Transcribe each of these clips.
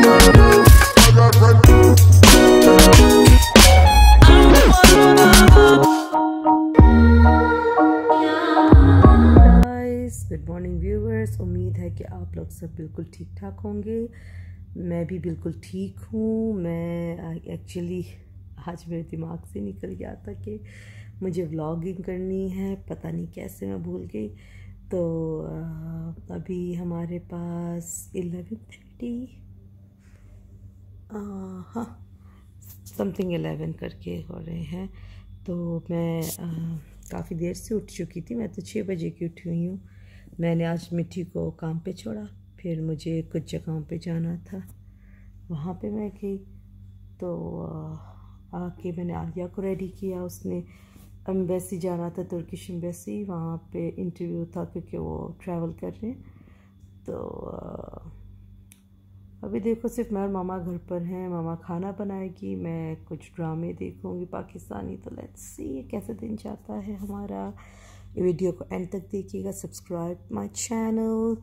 Good morning viewers, उम्मीद है कि आप लोग सब बिल्कुल ठीक ठाक होंगे। मैं भी बिल्कुल ठीक हूँ। मैं एक्चुअली आज मेरे दिमाग से निकल गया था कि मुझे व्लॉगिंग करनी है, पता नहीं कैसे मैं भूल गई। तो अभी हमारे पास 11:30 हाँ समथिंग 11 करके हो रहे हैं। तो मैं काफ़ी देर से उठ चुकी थी। मैं तो 6 बजे की उठी हुई हूँ। मैंने आज मिट्टी को काम पे छोड़ा, फिर मुझे कुछ जगहों पे जाना था, वहाँ पे मैं गई। तो आके मैंने आलिया को रेडी किया। उसने एम्बेसी जाना था, तुर्किश एम्बेसी, वहाँ पे इंटरव्यू था क्योंकि वो ट्रैवल कर रहे हैं। तो अभी देखो सिर्फ मैं और मामा घर पर हैं। मामा खाना बनाएगी, मैं कुछ ड्रामे देखूँगी पाकिस्तानी। तो लेट्स सी कैसे दिन जाता है हमारा। वीडियो को एंड तक देखिएगा। Subscribe my channel,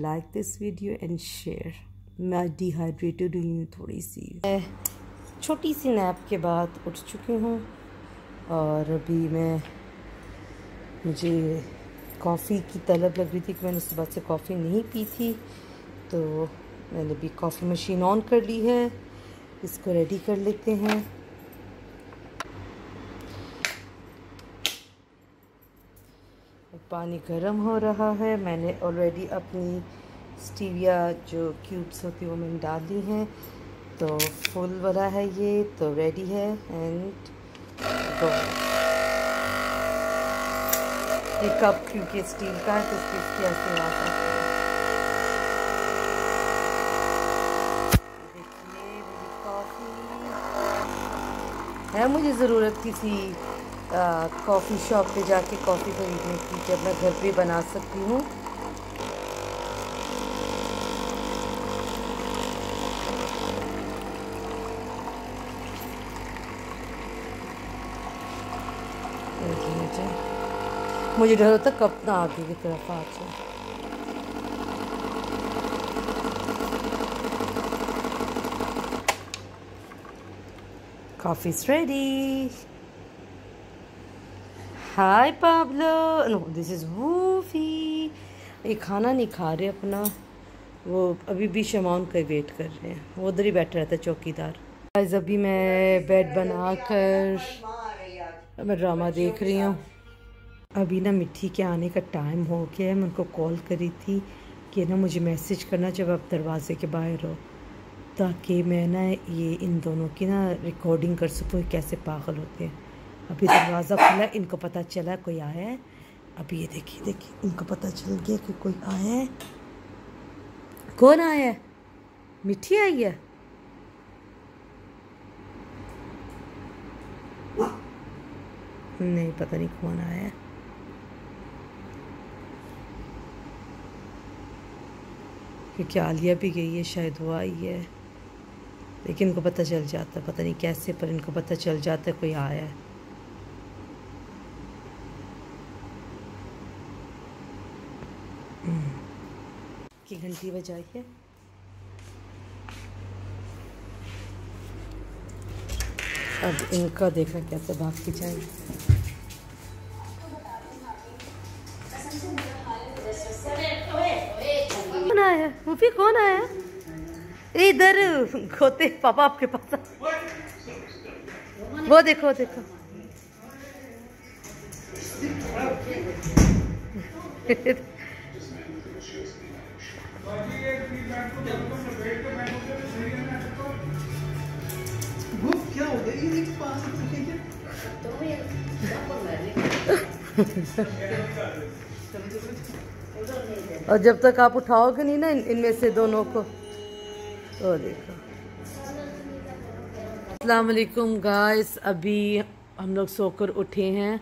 like this video and share. मैं डिहाइड्रेटेड हुई हूँ थोड़ी सी। छोटी सी नैप के बाद उठ चुकी हूँ और अभी मुझे कॉफ़ी की तलब लग रही थी कि मैंने सुबह से कॉफ़ी नहीं पी थी। तो मैंने भी कॉफ़ी मशीन ऑन कर ली है। इसको रेडी कर लेते हैं। पानी गर्म हो रहा है। मैंने ऑलरेडी अपनी स्टीविया जो क्यूब्स होती है वो मैंने डाल ली हैं। तो फुल वाला है ये, तो रेडी है एंड गो। ये कप क्योंकि स्टील का है तो इसकी ऐसे आवाज़ आती है। देखिए मेरी कॉफ़ी है। मुझे ज़रूरत किसी कॉफ़ी शॉप पे जाके कॉफ़ी खरीदने की, जब मैं घर पे बना सकती हूँ। मुझे डर होता कप ना आगे की तरफ आ जाए। Coffee is ready. Hi Pablo, no this is Woofy. ये खाना नहीं खा रहे अपना, वो अभी भी शमान का वेट कर रहे हैं। वो उधर ही बैठा रहता है चौकीदार। गाइस अभी मैं बेड बनाकर मैं ड्रामा देख रही हूँ। अभी ना मिट्टी के आने का टाइम हो गया है। मैं उनको कॉल करी थी कि ना मुझे मैसेज करना जब आप दरवाजे के बाहर हो, ताकि मैं ना ये इन दोनों की ना रिकॉर्डिंग कर सकूँ कैसे पागल होते हैं। अभी दरवाज़ा खुला, इनको पता चला कोई आया है। अभी ये देखिए इनको पता चल गया कि कोई आया है। कौन आया है? मिट्टी आई है। नहीं पता नहीं कौन आया है। क्योंकि आलिया भी गई है, शायद वो आई है। लेकिन इनको पता चल जाता, पता नहीं कैसे, पर इनको पता चल जाता है कोई आया है। की घंटी बजाई है। अब इनका देखना कैसे भाग के जाएंगे। कौन आया? मुफी कौन आया? इधर खोते पापा आपके पास। वो देखो देखो। क्या हो गया? और जब तक आप उठाओगे नहीं ना इनमें से दोनों को, तो देखो। अस्सलाम वालेकुम गाइस, अभी हम लोग सोकर उठे हैं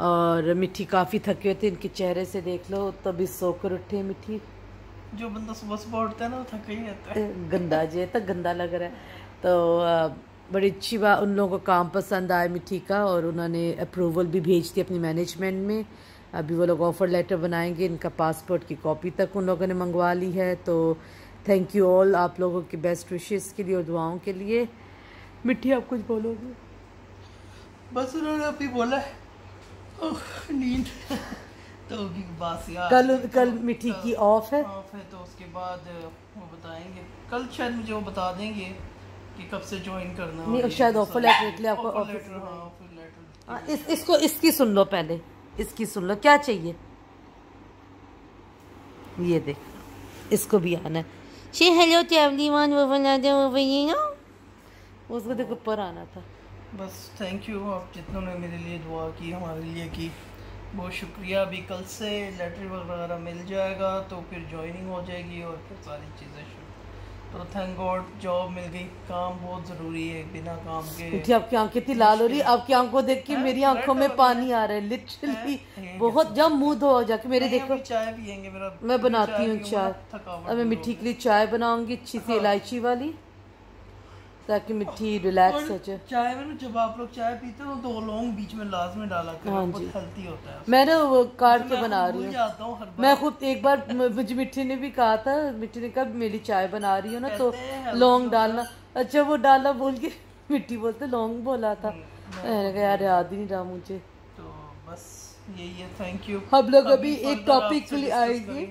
और मिट्टी काफ़ी थके हुए थे। इनके चेहरे से देख लो, तभी सोकर उठे। मिट्टी जो बंदा सुबह सुबह उठता है ना वो थका ही रहता है। गंदा जे तक गंदा लग रहा है। तो बड़ी अच्छी बात, उन लोगों को काम पसंद आया मिट्टी का और उन्होंने अप्रूवल भी भेज दी अपनी मैनेजमेंट में। अभी वो लोग ऑफ़र लेटर बनाएंगे। इनका पासपोर्ट की कॉपी तक उन लोगों ने मंगवा ली है। तो थैंक यू ऑल आप लोगों की बेस्ट विशेस के लिए और दुआओं के लिए। मिट्टी आप कुछ बोलोगे? बस उन्होंने अभी बोला है नींद तो होगी बस यार। कल मिट्टी की ऑफ है तो उसके बाद वो बताएंगे कल, शायद मुझे वो बता देंगे कि कब से ज्वाइन करना नहीं, शायद ऑफर लेटर के लिए आपको ऑफर लेटर। इसको इसकी सुन लो पहले, इसकी सुन लो क्या चाहिए। ये देख, इसको भी आना है। शे हेलो टू एवरीवन, वो बना दे वो ये ना, उसको देखो ऊपर आना था। बस थैंक यू आप जितनों ने मेरे लिए दुआ की, हमारे लिए की, बहुत शुक्रिया। अभी कल से लेटर वगैरह मिल जाएगा तो फिर ज्वाइनिंग हो जाएगी और फिर सारी चीज़ें शुरू। तो थैंक गॉड जॉब मिल गई। काम बहुत ज़रूरी है, बिना काम के। आपकी आंखें कितनी लाल हो रही है, आपकी आंखों देख के मेरी आंखों में पानी आ रहा है लिटरली बहुत। जब मुंह धो जाके मेरे देखो, चाय पियेंगे मेरा, मैं बनाती हूँ चाय। अब मैं मिट्टी के लिए चाय बनाऊंगी अच्छी सी इलायची वाली, ताकि मिट्टी रिलैक्स हो जाए। चाय में जब आप लोग चाय पीते हो 2 लौंग बीच में लाजमी डाला करो, बहुत हेल्दी होता है। मैं ना वो काट के बना रही हूँ। मैं खुद एक बार मुझे मिट्टी ने भी कहा था, मिट्टी ने कहा मेरी चाय बना रही हो ना तो लौंग डालना। अच्छा वो डाला बोल के मिट्टी बोलते लौंग बोला था। मैंने कहा यार याद ही नहीं रहा मुझे। तो बस यही है, थैंक यू। हम लोग अभी एक टॉपिक के लिए आएंगे,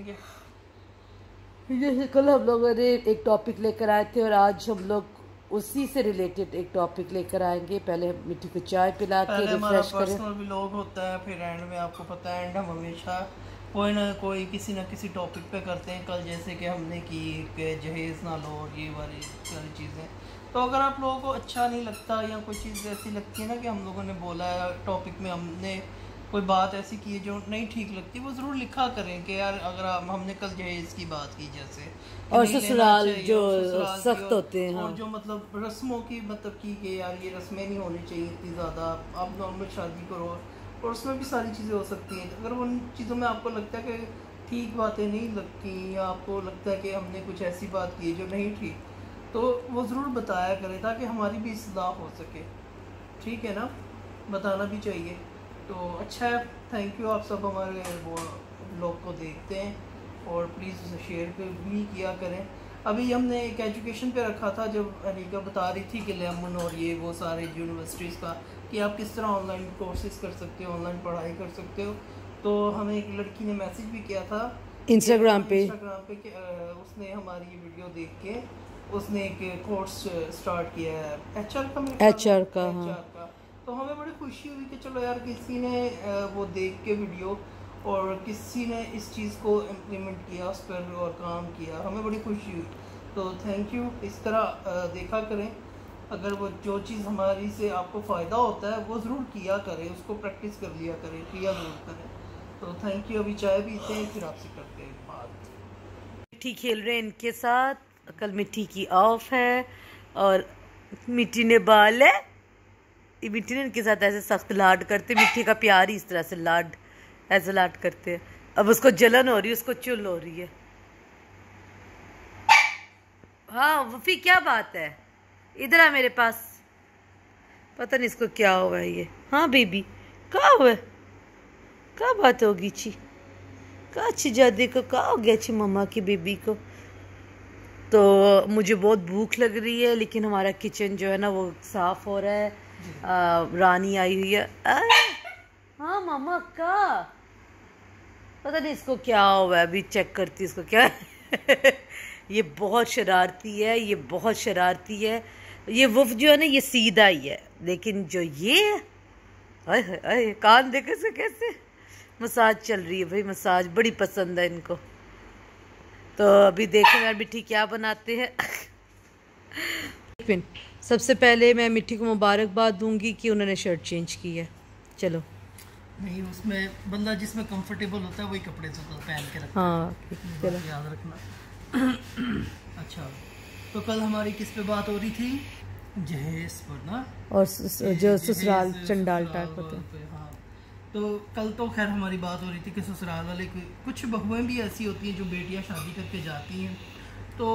जैसे कल हम लोगों ने एक टॉपिक लेकर आए थे और आज हम लोग उसी से रिलेटेड एक टॉपिक लेकर आएंगे। पहले मिट्टी को चाय पिला के रिफ्रेश करें। पर्सनल व्लॉग होता है, फिर एंड में आपको पता है एंड हम हमेशा कोई ना कोई किसी न किसी टॉपिक पे करते हैं। कल जैसे कि हमने की कि जहेज़ ना लो और ये वाली सारी चीज़ें। तो अगर आप लोगों को अच्छा नहीं लगता या कोई चीज़ ऐसी लगती है ना कि हम लोगों ने बोला है टॉपिक में, हमने कोई बात ऐसी की है जो नहीं ठीक लगती, वो ज़रूर लिखा करें कि यार अगर हमने कल जहेज़ की बात की जैसे, और ससुराल जो सख्त होते हैं, और जो मतलब रस्मों की मतलब की यार ये रस्में नहीं होनी चाहिए इतनी ज़्यादा, आप नॉर्मल शादी करो और उसमें भी सारी चीज़ें हो सकती हैं। अगर उन चीज़ों में आपको लगता है कि ठीक बातें नहीं लगती या आपको लगता है कि हमने कुछ ऐसी बात की जो नहीं ठीक, तो वो ज़रूर बताया करें ताकि हमारी भी इस्लाह हो सके। ठीक है ना, बताना भी चाहिए। तो अच्छा है, थैंक यू। आप सब हमारे वो ब्लॉग को देखते हैं और प्लीज़ उसे शेयर भी किया करें। अभी हमने एक एजुकेशन पे रखा था जब अनिका बता रही थी कि लेमन और ये वो सारे यूनिवर्सिटीज़ का कि आप किस तरह ऑनलाइन कोर्सेज कर सकते हो, ऑनलाइन पढ़ाई कर सकते हो। तो हमें एक लड़की ने मैसेज भी किया था इंस्टाग्राम पे कि उसने हमारी ये वीडियो देख के उसने एक कोर्स स्टार्ट किया है HR का। तो हमें बड़ी खुशी हुई कि चलो यार किसी ने वो देख के वीडियो और किसी ने इस चीज़ को इम्प्लीमेंट किया, उस पर और काम किया, हमें बड़ी खुशी हुई। तो थैंक यू। इस तरह देखा करें, अगर वो जो चीज़ हमारी से आपको फ़ायदा होता है वो ज़रूर किया करें, उसको प्रैक्टिस कर लिया करें, किया ज़रूर करें। तो थैंक यू। अभी चाय पीते हैं फिर आपसे करते हैं बात। मिट्टी खेल रहे हैं इनके साथ। कल मिट्टी की ऑफ है और मिट्टी ने बाल है, मिट्टी ने इनके साथ ऐसे सख्त लाड करते। मिट्टी का प्यार ही इस तरह से लाड, ऐसे लाड करते हैं। अब उसको जलन हो रही है, उसको चुल हो रही है। हाँ वफी क्या बात है, इधर आ मेरे पास। पता नहीं इसको क्या हुआ है ये। हाँ बेबी क्या हुआ, क्या बात होगी छी, क्या अच्छी जादी को क्या हो गया छी मम्मा की बेबी को। तो मुझे बहुत भूख लग रही है, लेकिन हमारा किचन जो है ना वो साफ हो रहा है। रानी आई हुई है। हाँ मामा का पता नहीं इसको क्या हुआ है, अभी चेक करती इसको क्या ये बहुत शरारती है, ये बहुत शरारती है। ये वुफ जो है ना ये सीधा ही है, लेकिन जो ये अरे कान देखे से कैसे। मसाज चल रही है भाई, मसाज बड़ी पसंद है इनको। तो अभी देखें यार मिट्टी क्या बनाते हैं। सबसे पहले मैं मिट्टी को मुबारकबाद दूंगी कि उन्होंने शर्ट चेंज की है। चलो नहीं, उसमें बंदा जिसमें कंफर्टेबल होता है वही कपड़े से पहन के रखता हाँ है, चलो याद रखना। अच्छा तो कल हमारी किस पे बात हो रही थी, जहेज पर ना, और जो ससुराल चंडाल टाइप होते हैं। हाँ तो कल तो खैर हमारी बात हो रही थी कि ससुराल वाले कुछ बहुएं भी ऐसी होती हैं जो बेटियां शादी करके जाती हैं, तो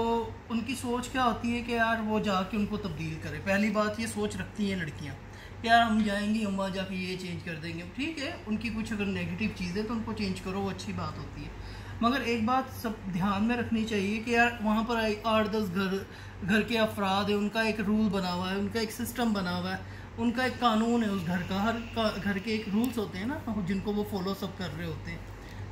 उनकी सोच क्या होती है कि यार वो जाके उनको तब्दील करे। पहली बात ये सोच रखती हैं लड़कियां कि यार हम जाएंगी, हम वहाँ जाके ये चेंज कर देंगे। ठीक है, उनकी कुछ अगर नेगेटिव चीज़ है तो उनको चेंज करो, वो अच्छी बात होती है। मगर एक बात सब ध्यान में रखनी चाहिए कि यार वहाँ पर 8-10 घर के अफराद है, उनका एक रूल बना हुआ है, उनका एक सिस्टम बना हुआ है, उनका एक कानून है उस घर का, हर घर के एक रूल्स होते हैं ना जिनको वो फॉलो सब कर रहे होते हैं।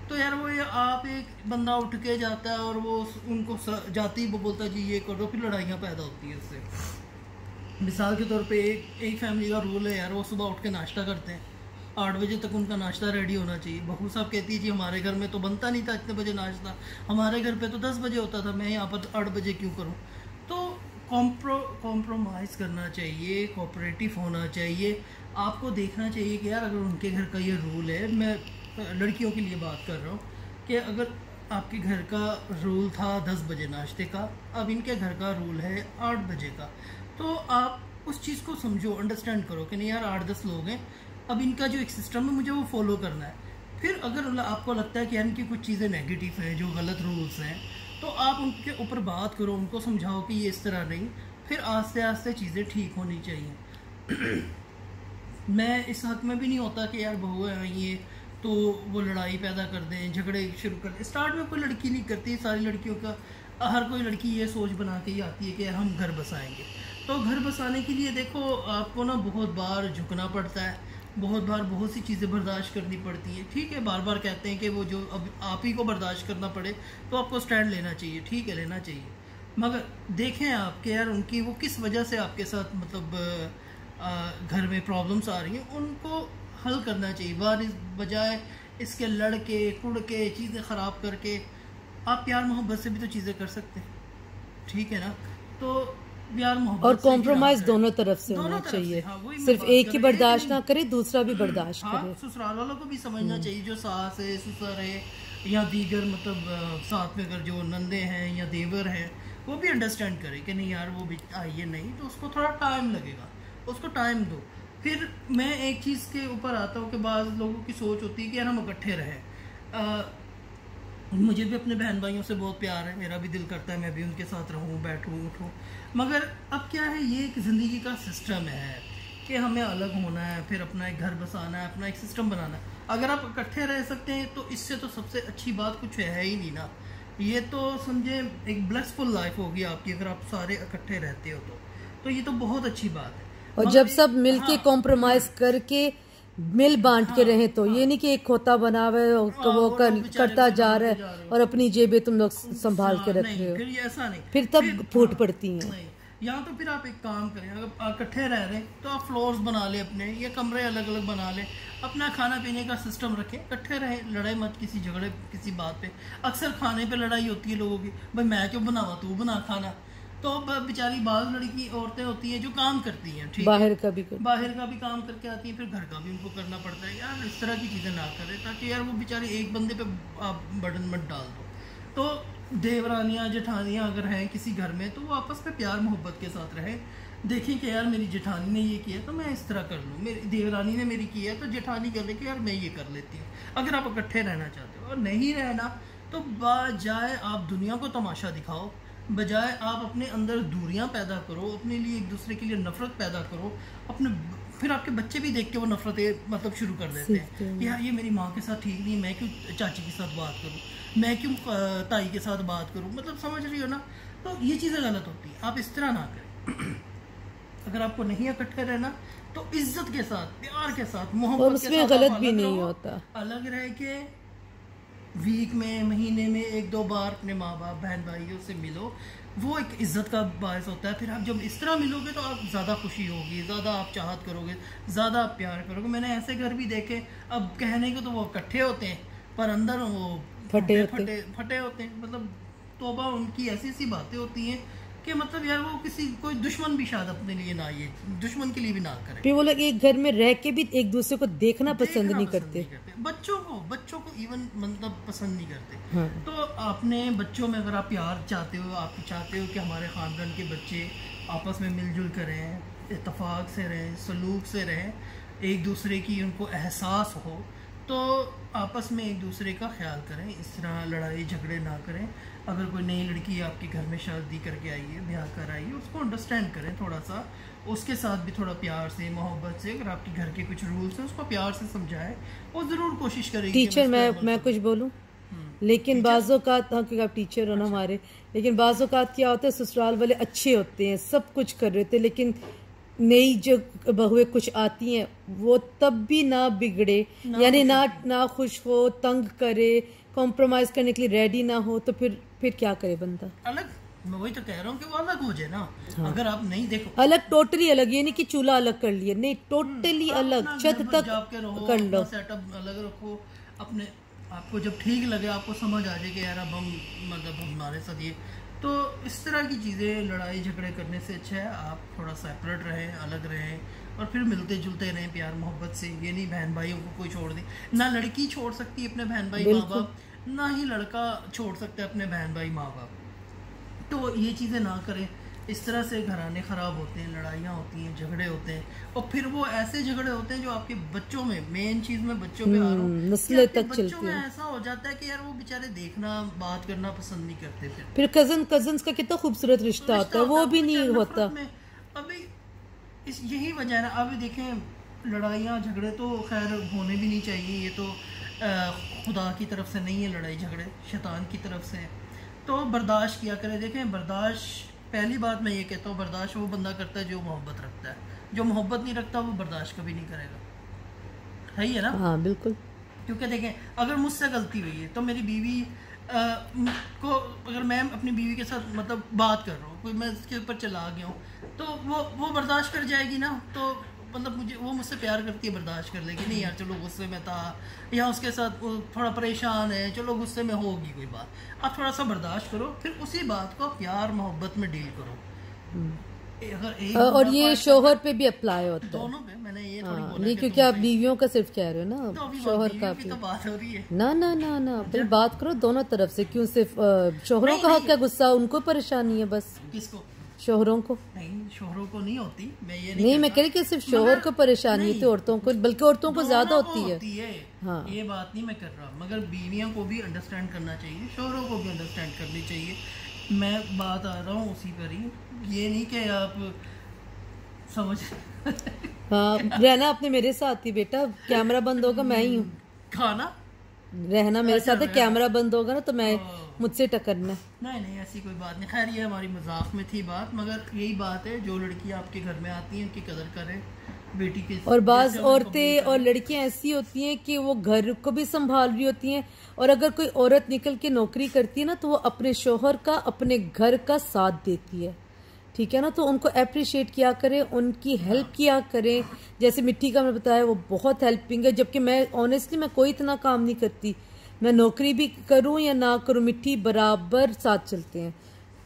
तो यार वो आप एक बंदा उठ के जाता है और वो उनको जाती ही वो बोलता है जी ये कर दो, फिर लड़ाइयाँ पैदा होती है इससे। मिसाल के तौर पे एक फैमिली का रूल है यार, वो सुबह उठ के नाश्ता करते हैं, 8 बजे तक उनका नाश्ता रेडी होना चाहिए। बहू साहब कहती है जी हमारे घर में तो बनता नहीं था इतने बजे नाश्ता, हमारे घर पे तो 10 बजे होता था, मैं यहाँ पर 8 बजे क्यों करूँ। तो कॉम्प्रोमाइज़ करना चाहिए, कोऑपरेटिव होना चाहिए। आपको देखना चाहिए कि यार अगर उनके घर का ये रूल है, मैं लड़कियों के लिए बात कर रहा हूँ, कि अगर आपके घर का रूल था 10 बजे नाश्ते का, अब इनके घर का रूल है 8 बजे का, तो आप उस चीज़ को समझो, अंडरस्टैंड करो कि नहीं यार 8-10 लोग हैं, अब इनका जो एक सिस्टम है मुझे वो फॉलो करना है। फिर अगर आपको लगता है कि यार इनकी कुछ चीज़ें नेगेटिव हैं, जो गलत रूल्स हैं, तो आप उनके ऊपर बात करो, उनको समझाओ कि ये इस तरह नहीं, फिर आस्ते आस्ते चीज़ें ठीक होनी चाहिए। मैं इस हक में भी नहीं होता कि यार बहू है ये तो वो लड़ाई पैदा कर दें, झगड़े शुरू कर दें। स्टार्ट में कोई लड़की नहीं करती, सारी लड़कियों का, हर कोई लड़की ये सोच बना के ही आती है कि यार हम घर बसाएंगे। तो घर बसाने के लिए देखो आपको ना बहुत बार झुकना पड़ता है, बहुत बार बहुत सी चीज़ें बर्दाश्त करनी पड़ती हैं। ठीक है, बार बार कहते हैं कि वो जो अब आप ही को बर्दाश्त करना पड़े तो आपको स्टैंड लेना चाहिए, ठीक है लेना चाहिए, मगर देखें आप कि यार उनकी वो किस वजह से आपके साथ मतलब घर में प्रॉब्लम्स आ रही हैं, उनको हल करना चाहिए। बजाय इसके लड़के कुड़ के चीज़ें ख़राब करके आप प्यार मोहब्बत से भी तो चीज़ें कर सकते हैं, ठीक है ना। तो प्यार मोहब्बत और कॉम्प्रोमाइज दोनों तरफ से होना चाहिए। हाँ, सिर्फ एक ही बर्दाश्त ना करे, दूसरा भी बर्दाश्त करे। ससुराल वालों को भी समझना चाहिए, जो सास है, ससुर है या दीगर मतलब साथ में अगर जो नंदे हैं या देवर हैं, वो भी अंडरस्टैंड करे कि नहीं यार वो भी आइए नहीं, तो उसको थोड़ा टाइम लगेगा, उसको टाइम दो। फिर मैं एक चीज़ के ऊपर आता हूँ कि बाज़ लोगों की सोच होती है कि यार हम इकट्ठे रहें। मुझे भी अपने बहन भाइयों से बहुत प्यार है, मेरा भी दिल करता है मैं भी उनके साथ रहूँ, बैठूँ, उठूँ, मगर अब क्या है, ये एक ज़िंदगी का सिस्टम है कि हमें अलग होना है, फिर अपना एक घर बसाना है, अपना एक सिस्टम बनाना है। अगर आप इकट्ठे रह सकते हैं तो इससे तो सबसे अच्छी बात कुछ है ही नहीं ना। ये तो समझे एक ब्लेसफुल लाइफ होगी आपकी अगर आप सारे इकट्ठे रहते हो तो ये तो बहुत अच्छी बात है। और जब सब मिलके कॉम्प्रोमाइज करके मिल बांट के रहे, तो ये नहीं कि एक खोता बना हुआ है वो करता जा रहा है और अपनी जेबें तुम लोग संभाल के रख रहे हो, फिर ऐसा नहीं, फिर तब फूट पड़ती हैं। या तो फिर आप एक काम करें, अगर इकट्ठे रह रहे तो आप फ्लोर्स बना ले अपने, या कमरे अलग अलग बना ले, अपना खाना पीने का सिस्टम रखें, इकट्ठे रहें, लड़ाई मत किसी झगड़े किसी बात पे। अक्सर खाने पे लड़ाई होती है लोगों की, भाई मैं क्यों बनावा तू बना खाना, तो बेचारी बाल लड़की औरतें होती हैं जो काम करती हैं, ठीक बाहर का भी काम करके आती हैं, फिर घर का भी उनको करना पड़ता है। यार इस तरह की चीज़ें ना करें, ताकि यार वो बेचारी एक बंदे पे आप बर्डन मत डाल दो। तो देवरानियाँ जेठानियाँ अगर हैं किसी घर में तो वो आपस में प्यार मोहब्बत के साथ रहें। देखें कि यार मेरी जेठानी ने ये किया तो मैं इस तरह कर लूँ, मेरी देवरानी ने मेरी किया तो जेठानी कर ले कि यार मैं ये कर लेती हूँ। अगर आप इकट्ठे रहना चाहते हो और नहीं रहना, तो बजाय आप दुनिया को तमाशा दिखाओ, बजाय आप अपने अंदर दूरियां पैदा करो, अपने लिए एक दूसरे के लिए नफरत पैदा करो, अपने फिर आपके बच्चे भी देख के वो नफरतें मतलब शुरू कर देते हैं कि यार ये मेरी माँ के साथ ठीक नहीं, मैं क्यों चाची के साथ बात करूँ, मैं क्यों ताई के साथ बात करूँ, मतलब समझ रही हो ना। तो ये चीज़ें गलत होती हैं, आप इस तरह ना करें। अगर आपको नहीं इकट्ठे रहना तो इज्जत के साथ, प्यार के साथ, मोहब्बत के साथ, गलत भी नहीं होता, अलग रह के वीक में, महीने में 1-2 बार अपने माँ बाप बहन भाइयों से मिलो, वो एक इज़्ज़त का बायस होता है। फिर आप जब इस तरह मिलोगे तो आप ज़्यादा खुशी होगी, ज़्यादा आप चाहत करोगे, ज़्यादा आप प्यार करोगे। मैंने ऐसे घर भी देखे, अब कहने को तो वो इकट्ठे होते हैं पर अंदर वो फटे होते हैं, मतलब तौबा उनकी ऐसी ऐसी बातें होती हैं कि मतलब यार वो कोई दुश्मन भी शायद अपने लिए ना, ये दुश्मन के लिए भी ना करे। फिर वो लोग एक घर में रह के भी एक दूसरे को देखना पसंद नहीं करते। बच्चों को इवन मतलब पसंद नहीं करते। हाँ। तो आपने बच्चों में अगर आप प्यार चाहते हो, आप चाहते हो कि हमारे ख़ानदान के बच्चे आपस में मिलजुल कर रहें, इत्तेफाक से रहें, सलूक से रहें, एक दूसरे की उनको एहसास हो, तो आपस में एक दूसरे का ख्याल करें, इस तरह लड़ाई झगड़े ना करें। अगर कोई नई लड़की आपके घर में शादी करके आई है, ब्याह कर आई है, उसको अंडरस्टैंड करें थोड़ा सा, उसके साथ भी थोड़ा प्यार से, मोहब्बत से। अगर आपके घर के कुछ रूल्स हैं उसको प्यार से समझाएं, वो ज़रूर कोशिश करेगी। टीचर मैं कुछ बोलूँ, लेकिन बाज़-औक़ात, हाँ क्योंकि आप टीचर हो ना हमारे, लेकिन बाज़-औक़ात क्या होता है ससुराल वाले अच्छे होते हैं, सब कुछ कर रहे थे, लेकिन नई जो बहुएं कुछ आती हैं वो तब भी ना बिगड़े, यानी ना खुश हो, तंग करे, कॉम्प्रोमाइज़ करने के लिए रेडी ना हो, तो फिर क्या करे बंदा। अलग, मैं वही तो कह रहा हूँ कि वो अलग हो जाए ना। हाँ। अगर आप नहीं देखो अलग, टोटली अलग, ये नहीं कि चूल्हा अलग कर लिया, नहीं टोटली अलग, छत तक कर लो, सेटअप अलग रखो अपने। आपको जब ठीक लगे, आपको समझ आ जाए कि यार अब हम मतलब हमारे साथ ये, तो इस तरह की चीज़ें लड़ाई झगड़े करने से अच्छा है आप थोड़ा सेपरेट रहें, अलग रहें, और फिर मिलते जुलते रहें प्यार मोहब्बत से। ये नहीं बहन भाइयों को कोई छोड़ दे, ना लड़की छोड़ सकती है अपने बहन भाई माँ बाप, ना ही लड़का छोड़ सकता है अपने बहन भाई माँ बाप। तो ये चीज़ें ना करें, इस तरह से घराने ख़राब होते हैं, लड़ाइयाँ होती हैं, झगड़े होते हैं, और फिर वो ऐसे झगड़े होते हैं जो आपके बच्चों में, मेन चीज़ में बच्चों पे आ रहा हूँ, नस्लें तक चलती है। ऐसा हो जाता है कि यार वो बेचारे देखना, बात करना पसंद नहीं करते। फिर कजन्स का कितना खूबसूरत रिश्ता होता है, वो भी नहीं होता। अभी यही वजह है ना। अभी देखें लड़ाइयाँ झगड़े तो खैर होने भी नहीं चाहिए, ये तो खुदा की तरफ से नहीं है, लड़ाई झगड़े शैतान की तरफ से, तो बर्दाश्त किया करें। देखें बर्दाश्त, पहली बात मैं ये कहता हूँ, बर्दाश्त वो बंदा करता है जो मोहब्बत रखता है, जो मोहब्बत नहीं रखता वो बर्दाश्त कभी नहीं करेगा, है ही है ना। हाँ बिल्कुल। क्योंकि देखें अगर मुझसे गलती हुई है तो मेरी बीवी को, अगर मैं अपनी बीवी के साथ मतलब बात कर रहा हूँ, कोई मैं इसके ऊपर चला गया हूँ, तो वो बर्दाश्त कर जाएगी ना। तो मतलब मुझे, वो मुझसे प्यार करती है, बर्दाश्त कर लेगी, नहीं यार चलो गुस्से में था, या उसके साथ वो थोड़ा परेशान है, चलो गुस्से में होगी कोई बात, आप थोड़ा सा बर्दाश्त करो, फिर उसी बात को प्यार मोहब्बत में डील करो। अगर और ये शोहर पे भी अप्लाई होता है, दोनों पे। मैंने ये थोड़ी बोला नहीं, क्योंकि आप बीवियों का सिर्फ कह रहे हो ना, तो शोहर का भी तो बात हो रही है ना। ना ना ना, फिर बात करो दोनों तरफ से, क्यों सिर्फ शोहरों का हक है गुस्सा, उनको परेशानी है बस। किसको? शोहरों को। नहीं, शोहरों को नहीं होती, मैं ये नहीं मैं कह रही कि सिर्फ शोहर को परेशानी होती है, औरतों को, बल्कि औरतों को ज्यादा होती है। हाँ, ये बात नहीं मैं कर रहा, मगर बीवियों को भी अंडरस्टैंड करना चाहिए, शोहरों को भी अंडरस्टैंड करनी चाहिए। मैं बात आ रहा हूँ उसी पर ही, ये नहीं कि आप समझ हाँ, रहना आपने मेरे साथ ही बेटा, कैमरा बंद होगा मैं ही हूँ, खाना रहना मेरे साथ है, कैमरा बंद होगा ना तो मैं, मुझसे टकरना। नहीं ऐसी कोई बात नहीं, खैर ये हमारी मजाक में थी बात, मगर यही बात है, जो लड़की आपके घर में आती हैं उनकी कदर करें, बेटी की। और बाज़ औरतें और लड़कियां ऐसी होती हैं कि वो घर को भी संभाल रही होती हैं, और अगर कोई औरत निकल के नौकरी करती है ना तो वो अपने शोहर का, अपने घर का साथ देती है, ठीक है ना। तो उनको अप्रिशिएट किया करें, उनकी हेल्प किया करें। जैसे मिट्टी का मैं बताया, वो बहुत हेल्पिंग है, जबकि मैं ऑनेस्टली मैं कोई इतना काम नहीं करती, मैं नौकरी भी करूं या ना करूं, मिट्टी बराबर साथ चलते हैं।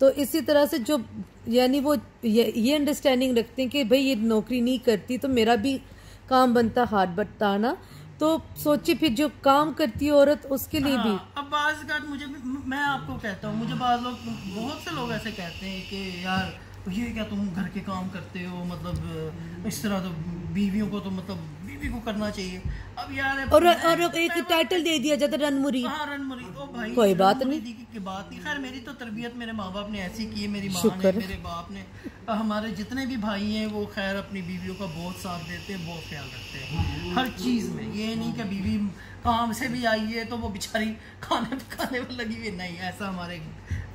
तो इसी तरह से जो, यानी वो ये अंडरस्टैंडिंग रखते हैं कि भाई ये नौकरी नहीं करती तो मेरा भी काम बनता हाथ बटाना, तो सोचिए फिर जो काम करती है औरत उसके लिए भी। अब बाज़ मुझे, मैं आपको कहता हूँ, मुझे बहुत से लोग ऐसे कहते हैं कि यार ये क्या तुम घर के काम करते हो, मतलब इस तरह तो बीवियों को तो मतलब बीवी को करना चाहिए। अब यार और एक टाइटल दे दिया जाता रनमुरी। हाँ रनमुरी, तो भाई कोई बात नहीं की बात नहीं। खैर मेरी तो तरबियत मेरे माँ बाप ने ऐसी की है, मेरी माँ ने, मेरे बाप ने, हमारे जितने भी भाई हैं वो खैर अपनी बीवियों का बहुत साथ देते हैं, बहुत ख्याल रखते हैं हर चीज़ में। ये नहीं कि बीवी काम से भी आई है तो वो बेचारी खाने पकाने में लगी हुई, नहीं, ऐसा हमारे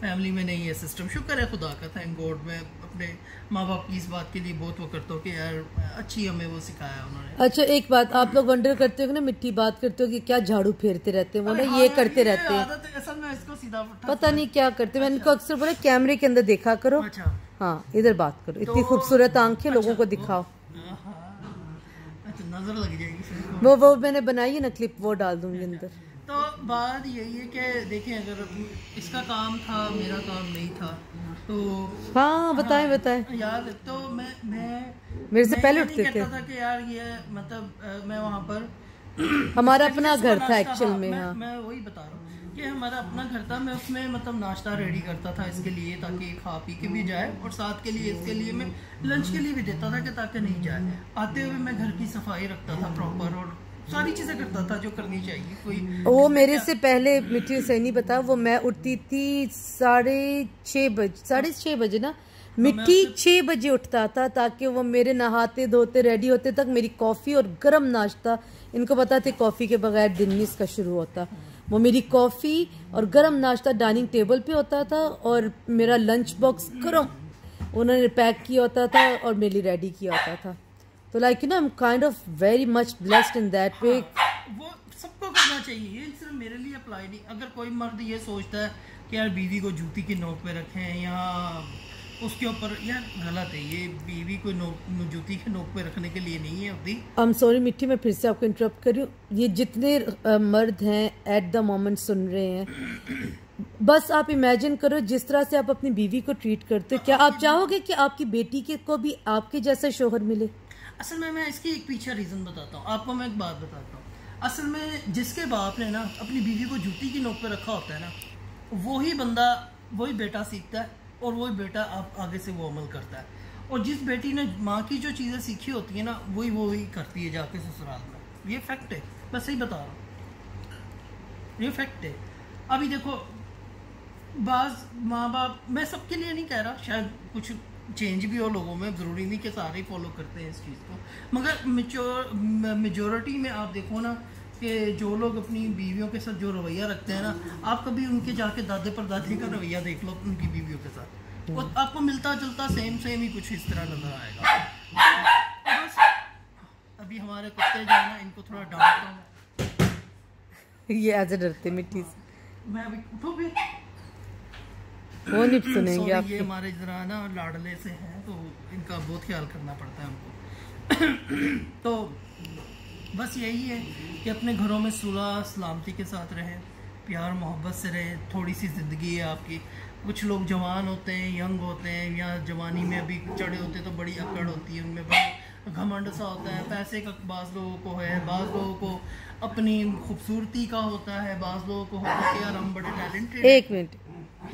फैमिली में नहीं है सिस्टम। शुक्र है खुदा का, थैंक गॉड। मैं अपने माँ बाप की इस बात के लिए बहुत वो करता हूँ कि यार अच्छी हमें वो सिखाया उन्होंने। अच्छा एक बात, आप लोग वंडर करते हो ना, मिट्टी बात करते हो कि क्या झाड़ू फेरते रहते हैं, वो ना ये करते रहते हैं, असल में इसको सीधा पता नहीं क्या करते। मैंने इनको अक्सर बोला कैमरे के अंदर देखा करो। अच्छा हाँ, इधर बात करो, इतनी खूबसूरत आंखें लोगों को दिखाओ, नजर लग जाएगी। वो मैंने बनाई है ना क्लिप, वो डाल दूंगी अंदर। तो बात यही है कि देखें, अगर इसका काम था, मेरा काम नहीं था, तो हाँ बताएं यार। तो मैं मेरे से पहले उठते थे था कि यार ये मतलब मैं वहाँ पर हमारा अपना घर था एक्चुअल में। हाँ मैं वही बता रहा हूँ कि हमारा अपना घर था, मैं उसमें मतलब नाश्ता रेडी करता था इसके लिए, ताकि खा पी के भी जाए, और साथ के लिए इसके लिए मैं लंच के लिए भी देता था कि ताकि नहीं जाए। आते हुए मैं घर की सफाई रखता था प्रॉपर, और सारी चीजें करता था जो करनी चाहिए। कोई वो मेरे से पहले मिट्टी सही नहीं बता, वो मैं उठती थी 6:30 बजे ना, मिट्टी 6 बजे उठता था, ताकि वो मेरे नहाते धोते रेडी होते तक मेरी कॉफी और गर्म नाश्ता, इनको पता थे कॉफी के बगैर दिन नहीं इसका शुरू होता, वो मेरी कॉफ़ी और गरम नाश्ता डाइनिंग टेबल पे होता था और मेरा लंच बॉक्स गरम उन्होंने पैक किया होता था और मेरे लिए रेडी किया होता था। तो like you know I am kind of very much blessed in that way. वो सबको करना चाहिए, ये सिर्फ मेरे लिए अप्लाई नहीं। अगर कोई मर्द ये सोचता है कि यार बीवी को जूती की नोक पे रखें या उसके ऊपर, यार गलत है। ये बीवी को जूती के नोक पे रखने के लिए नहीं है होती। आई एम सॉरी मिट्टी, मैं फिर से आपको इंटरप्ट कर रही हूँ। ये जितने मर्द हैं एट द मोमेंट सुन रहे हैं, बस आप इमेजिन करो जिस तरह से आप अपनी बीवी को ट्रीट करते हो, क्या आप चाहोगे कि आपकी बेटी के को भी आपके जैसा शोहर मिले? असल में मैं इसकी एक पीछे रीज़न बताता हूँ आपको। मैं एक बात बताता हूँ। असल में जिसके बाप ने ना अपनी बीवी को जूती की नोक पे रखा होता है ना, वही बंदा वही बेटा सीखता है और वही बेटा आप आगे से वो अमल करता है। और जिस बेटी ने माँ की जो चीज़ें सीखी होती है ना, वही करती है जाके ससुराल में। ये फैक्ट है, मैं सही बता रहा हूँ, ये फैक्ट है। अभी देखो बाज माँ बाप, मैं सबके लिए नहीं कह रहा, शायद कुछ चेंज भी हो लोगों में, ज़रूरी नहीं कि सारे ही फॉलो करते हैं इस चीज़ को, मगर मेजॉरिटी में आप देखो ना कि जो लोग अपनी बीवियों के साथ जो रवैया रखते हैं ना, आप कभी उनके जाके दादे परदादी का रवैया देख लो उनकी बीवियों के साथ, वो आपको मिलता जुलता सेम ही कुछ इस तरह नजर आएगा। बस अभी हमारे कुत्ते जो है ना, इनको थोड़ा डांटता हूँ। ये ऐसे डरते मिट्टी से। मैं अभी उठो भी वो नहीं सुनेंगे आप। ये हमारे जरा ना लाडले से हैं, तो इनका बहुत ख्याल करना पड़ता है हमको। तो बस यही है कि अपने घरों में सुलह सलामती के साथ रहें, प्यार मोहब्बत से रहें। थोड़ी सी ज़िंदगी है आपकी। कुछ लोग जवान होते हैं, यंग होते हैं, या जवानी में अभी चढ़े होते हैं तो बड़ी अकड़ होती है उनमें, बड़ा घमंड सा होता है। पैसे का बाज़ लोगों को है, बाज़ लोगों को अपनी खूबसूरती का होता है, बाज़ लोगों को होता है कि यार हम बड़े टैलेंटेड। एक मिनट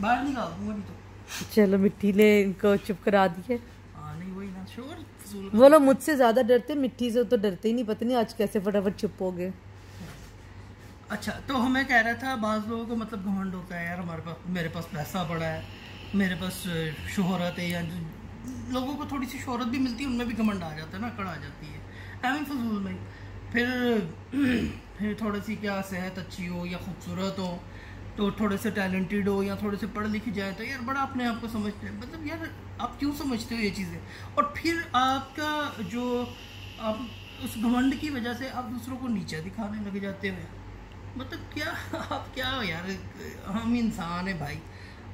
बाहर निकाल दूंगा नहीं तो। चलो मिट्टी ने इनको चुप करा दिए। हाँ नहीं वही ना, शोर फजूल। वो लोग मुझसे ज्यादा डरते, मिट्टी से तो डरते ही नहीं। पता नहीं आज कैसे फटाफट चुप हो गए। अच्छा, तो हमें कह रहा था बाज़ लोगों को मतलब घमंड होता है, यार हमारे पास, मेरे पास पैसा बड़ा है, मेरे पास शोहरत है, या लोगों को थोड़ी सी शोहरत भी मिलती है उनमें भी घमंड आ जाता है ना, अकड़ आ जाती है। एवं फजूल में फिर थोड़ी सी क्या सेहत अच्छी हो या खूबसूरत हो, तो थोड़े से टैलेंटेड हो या थोड़े से पढ़ लिखी जाए, तो यार बड़ा अपने आप को समझते हैं। मतलब यार आप क्यों समझते हो ये चीज़ें? और फिर आपका जो आप उस घमंड की वजह से आप दूसरों को नीचा दिखाने लग जाते हो। मतलब क्या आप क्या हो यार, हम इंसान हैं भाई,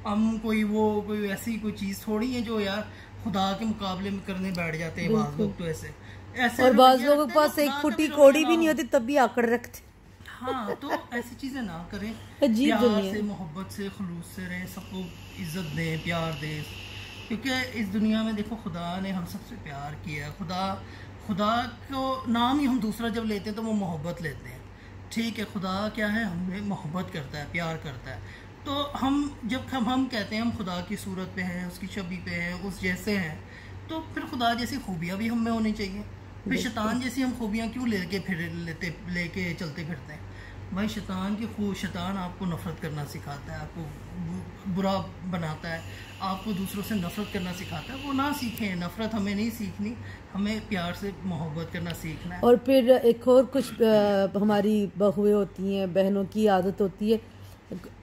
हम कोई ऐसी कोई चीज़ थोड़ी है जो यार खुदा के मुकाबले में करने बैठ जाते हैं। बाज़ लोग तो ऐसे और बाज़ लोगों के पास एक फुटी कोड़ी भी नहीं होती तब भी आकड़ रखते। हाँ, तो ऐसी चीज़ें ना करें। अजीब प्यार से, मोहब्बत से, खलूस से रहें, सबको इज्जत दें, प्यार दें। क्योंकि इस दुनिया में देखो खुदा ने हम सबसे प्यार किया। खुदा को नाम ही हम दूसरा जब लेते हैं तो वो मोहब्बत लेते हैं। ठीक है, खुदा क्या है, हमें मोहब्बत करता है, प्यार करता है। तो हम जब हम कहते हैं हम खुदा की सूरत पे हैं, उसकी छवि पे हैं, उस जैसे हैं, तो फिर खुदा जैसी खूबियाँ भी हम में होनी चाहिए। फिर शैतान जैसी हम खूबियाँ क्यों लेके चलते फिरते हैं? भाई शैतान आपको नफ़रत करना सिखाता है, आपको बुरा बनाता है, आपको दूसरों से नफ़रत करना सिखाता है। वो ना सीखें, नफ़रत हमें नहीं सीखनी, हमें प्यार से मोहब्बत करना सीखना है। और फिर एक और कुछ हमारी बहुएं होती हैं, बहनों की आदत होती है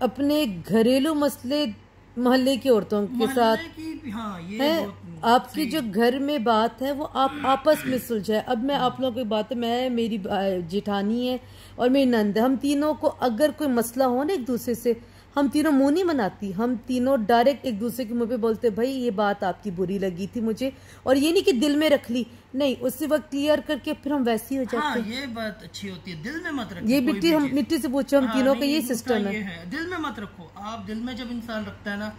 अपने घरेलू मसले मोहल्ले की औरतों के साथ हाँ, ये है। आपकी जो घर में बात है वो आप आपस में सुलझाए। अब मैं आप लोगों की बात है, मैं, मेरी जेठानी है और मेरी नंद है, हम तीनों को अगर कोई मसला हो ना एक दूसरे से, हम तीनों मुंह नहीं बनाती, हम तीनों डायरेक्ट एक दूसरे के मुंह पे बोलते भाई ये बात आपकी बुरी लगी थी मुझे, और ये नहीं कि दिल में रख ली, नहीं, उसी वक्त क्लियर करके फिर हम वैसे ही हो जाते हैं। ये बात अच्छी होती है, दिल में मत रखो। ये मिट्टी से पूछो, हम तीनों का ये सिस्टम है, दिल में मत रखो। आप दिल में जब इंसान रखता है ना,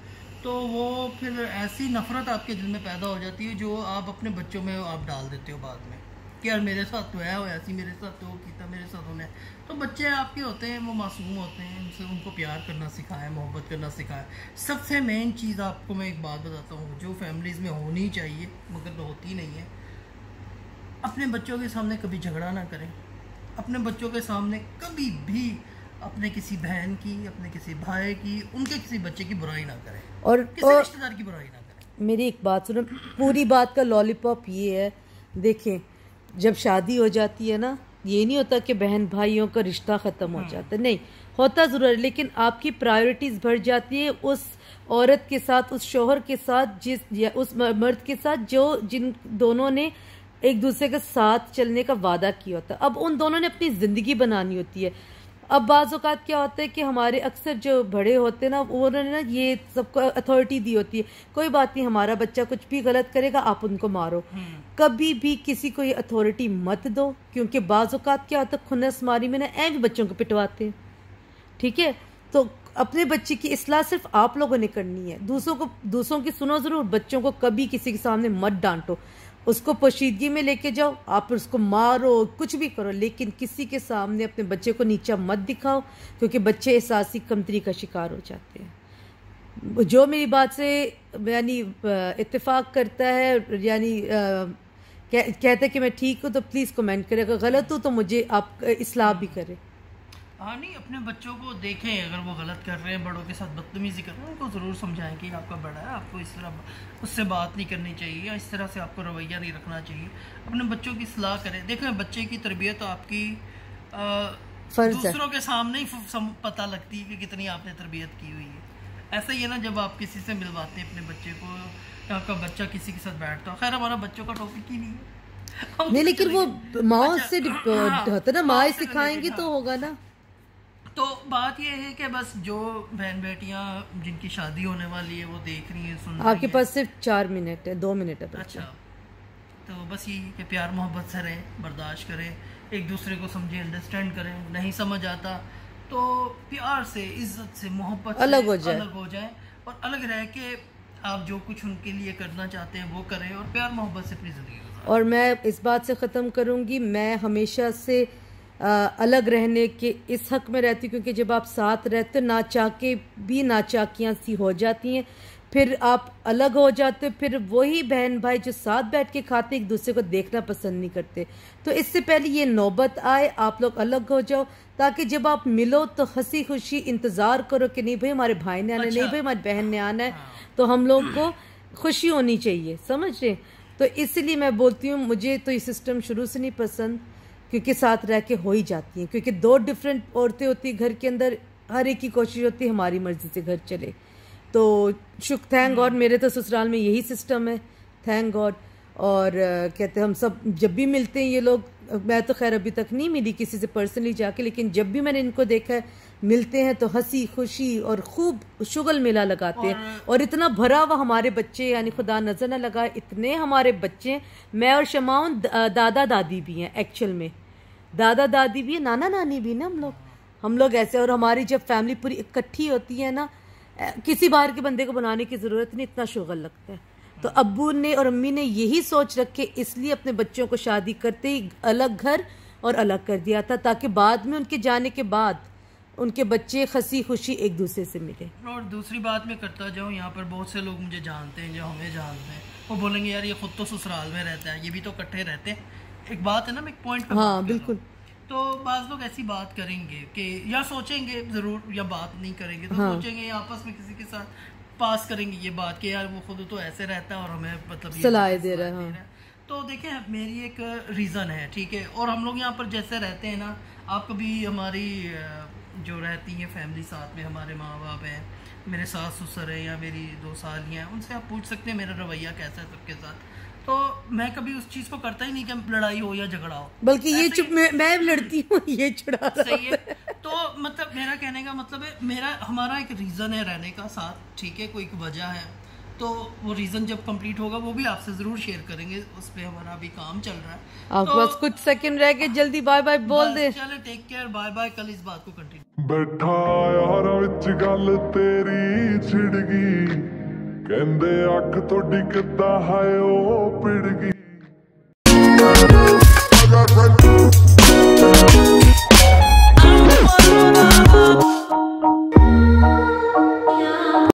तो वो फिर ऐसी नफरत आपके दिल में पैदा हो जाती है जो आप अपने बच्चों में आप डाल देते हो बाद में कि यार मेरे साथ तो है, ऐसी मेरे साथ तो किया, मेरे साथ होने। तो बच्चे आपके होते हैं, वो मासूम होते हैं, उनसे उनको प्यार करना सिखाएं, मोहब्बत करना सिखाएं। सबसे मेन चीज़ आपको मैं एक बात बताता हूँ जो फैमिलीज़ में होनी चाहिए मगर तो होती नहीं है, अपने बच्चों के सामने कभी झगड़ा ना करें। अपने बच्चों के सामने कभी भी अपने किसी बहन की, अपने किसी भाई की, उनके किसी बच्चे की बुराई ना करें, और किसी रिश्तेदार की बुराई ना करें। मेरी एक बात सुनो, पूरी बात का लॉलीपॉप ये है, देखें जब शादी हो जाती है ना ये नहीं होता कि बहन भाइयों का रिश्ता ख़त्म हो जाता है, नहीं होता ज़रूर है, लेकिन आपकी प्रायोरिटीज़ बढ़ जाती है उस औरत के साथ, उस शोहर के साथ, जिस या उस मर्द के साथ जो जिन दोनों ने एक दूसरे के साथ चलने का वादा किया होता है। अब उन दोनों ने अपनी ज़िंदगी बनानी होती है। अब बाज़ औक़ात क्या होता है कि हमारे अक्सर जो बड़े होते हैं ना, उन्होंने ना ये सबको अथॉरिटी दी होती है, कोई बात नहीं हमारा बच्चा कुछ भी गलत करेगा आप उनको मारो। कभी भी किसी को ये अथॉरिटी मत दो, क्योंकि बाज़ औक़ात क्या होता है खुन्नस मारी में ना भी बच्चों को पिटवाते हैं। ठीक है, तो अपने बच्चे की इस्लाह सिर्फ आप लोगों ने करनी है, दूसरों की सुनो ज़रूर, बच्चों को कभी किसी के सामने मत डांटो, उसको पोशीदगी में लेके जाओ, आप उसको मारो कुछ भी करो, लेकिन किसी के सामने अपने बच्चे को नीचा मत दिखाओ, क्योंकि बच्चे एहसासी कमतरी का शिकार हो जाते हैं। जो मेरी बात से यानी इत्तेफाक करता है, यानी कहता है कि मैं ठीक हूँ, तो प्लीज़ कमेंट करें, अगर गलत हो तो मुझे आप इस्लाह भी करें। हाँ नहीं, अपने बच्चों को देखें, अगर वो गलत कर रहे हैं, बड़ों के साथ बदतमीज़ी कर रहे हैं, उनको ज़रूर समझाएं कि आपका बड़ा है, आपको इस तरह उससे बात नहीं करनी चाहिए, या इस तरह से आपको रवैया नहीं रखना चाहिए। अपने बच्चों की सलाह करें। देखें, बच्चे की तरबियत आपकी दूसरों के सामने ही पता लगती है कि कितनी आपने तरबियत की हुई है। ऐसा ही है ना, जब आप किसी से मिलवाते हैं अपने बच्चे को, आपका बच्चा किसी के साथ बैठता हो, खैर हमारा बच्चों का टॉपिक ही नहीं है नहीं, लेकिन वो माँ से होता ना, माँ सिखाएंगी तो होगा ना। तो बात ये है कि बस जो बहन बेटियां जिनकी शादी होने वाली है वो देख रही हैं, सुन रही हैं। आपके पास सिर्फ 4 मिनट है, 2 मिनट है। अच्छा, तो बस यही कि प्यार मोहब्बत से रहें, बर्दाश्त करें, एक दूसरे को समझें, अंडरस्टैंड करें। नहीं समझ आता तो प्यार से, इज्जत से, मोहब्बत से अलग हो जाए और अलग रह के आप जो कुछ उनके लिए करना चाहते हैं वो करें, और प्यार मोहब्बत से अपनी ज़िंदगी गुजारें। और मैं इस बात से ख़त्म करूँगी, मैं हमेशा से अलग रहने के इस हक में रहती हूँ, क्योंकि जब आप साथ रहते ना चाह के भी नाचाकियाँ सी हो जाती हैं, फिर आप अलग हो जाते, फिर वही बहन भाई जो साथ बैठ के खाते एक दूसरे को देखना पसंद नहीं करते। तो इससे पहले ये नौबत आए आप लोग अलग हो जाओ, ताकि जब आप मिलो तो हंसी खुशी इंतज़ार करो कि नहीं भाई हमारे भाई ने आना है, नहीं भाई हमारी बहन ने आना है, तो हम लोग को खुशी होनी चाहिए, समझ रहे। तो इसलिए मैं बोलती हूँ मुझे तो ये सिस्टम शुरू से नहीं पसंद, क्योंकि साथ रह के हो ही जाती हैं, क्योंकि 2 डिफरेंट औरतें होती हैं घर के अंदर, हर एक की कोशिश होती है हमारी मर्जी से घर चले। तो थैंक गॉड मेरे तो ससुराल में यही सिस्टम है, थैंक गॉड। और कहते हैं हम सब जब भी मिलते हैं ये लोग, मैं तो खैर अभी तक नहीं मिली किसी से पर्सनली जाके, लेकिन जब भी मैंने इनको देखा है मिलते हैं तो हंसी खुशी और खूब शुगल मेला लगाते हैं। और इतना भरा हुआ हमारे बच्चे, यानी खुदा नजर न लगा इतने हमारे बच्चे, मैं और शमाउन दादा दादी भी हैं, एक्चुअल में दादा दादी भी है, नाना नानी भी ना, हम लोग ऐसे। और हमारी जब फैमिली पूरी इकट्ठी होती है ना, किसी बाहर के बंदे को बनाने की ज़रूरत नहीं, इतना शुगल लगता है। तो अब्बू ने और अम्मी ने यही सोच रखे, इसलिए अपने बच्चों को शादी करते ही अलग घर और अलग कर दिया था, ताकि बाद में उनके जाने के बाद उनके बच्चे हंसी खुशी एक दूसरे से मिले। और दूसरी बात मैं करता जाऊँ, यहाँ पर बहुत से लोग मुझे जानते हैं, जो हमें जानते हैं, वो बोलेंगे यार ये खुद तो ससुराल में रहता है, ये भी तो इकट्ठे रहते हैं। एक बात है ना, मैं एक पॉइंट पे हाँ बिल्कुल। तो बाज़ लोग ऐसी बात करेंगे कि या सोचेंगे ज़रूर, या बात नहीं करेंगे तो सोचेंगे आपस में किसी के साथ पास करेंगे ये बात कि यार वो खुद तो ऐसे रहता है और हमें मतलब सलाह दे रहा है। तो देखें, मेरी एक रीज़न है, ठीक है, और हम लोग यहाँ पर जैसे रहते हैं ना, आप कभी हमारी जो रहती हैं फैमिली साथ में, हमारे माँ बाप हैं, मेरे सास ससुर हैं या मेरी 2 सालियाँ हैं, उनसे आप पूछ सकते हैं मेरा रवैया कैसा है सबके साथ। तो मैं कभी उस चीज़ को करता ही नहीं कि लड़ाई हो या झगड़ा हो, बल्कि ये चुप मैं लड़ती हूँ, ये छुड़ा सही है। तो मतलब मेरा कहने का मतलब है, हमारा एक रीज़न है रहने का साथ, ठीक है, कोई वजह है, तो वो रीज़न जब कंप्लीट होगा वो भी आपसे ज़रूर शेयर करेंगे, उस पर हमारा अभी काम चल रहा है। आपके पास कुछ सेकंड रह गए, जल्दी बाय बाय बोल दे। चले, टेक केयर, बाय बाय, कल इस बात को कंटिन्यू। बैठा यार विच गल तेरी छिड़ गई, कहंदे अख थोड़ी किद्दां हाय ओ पिड़ गई।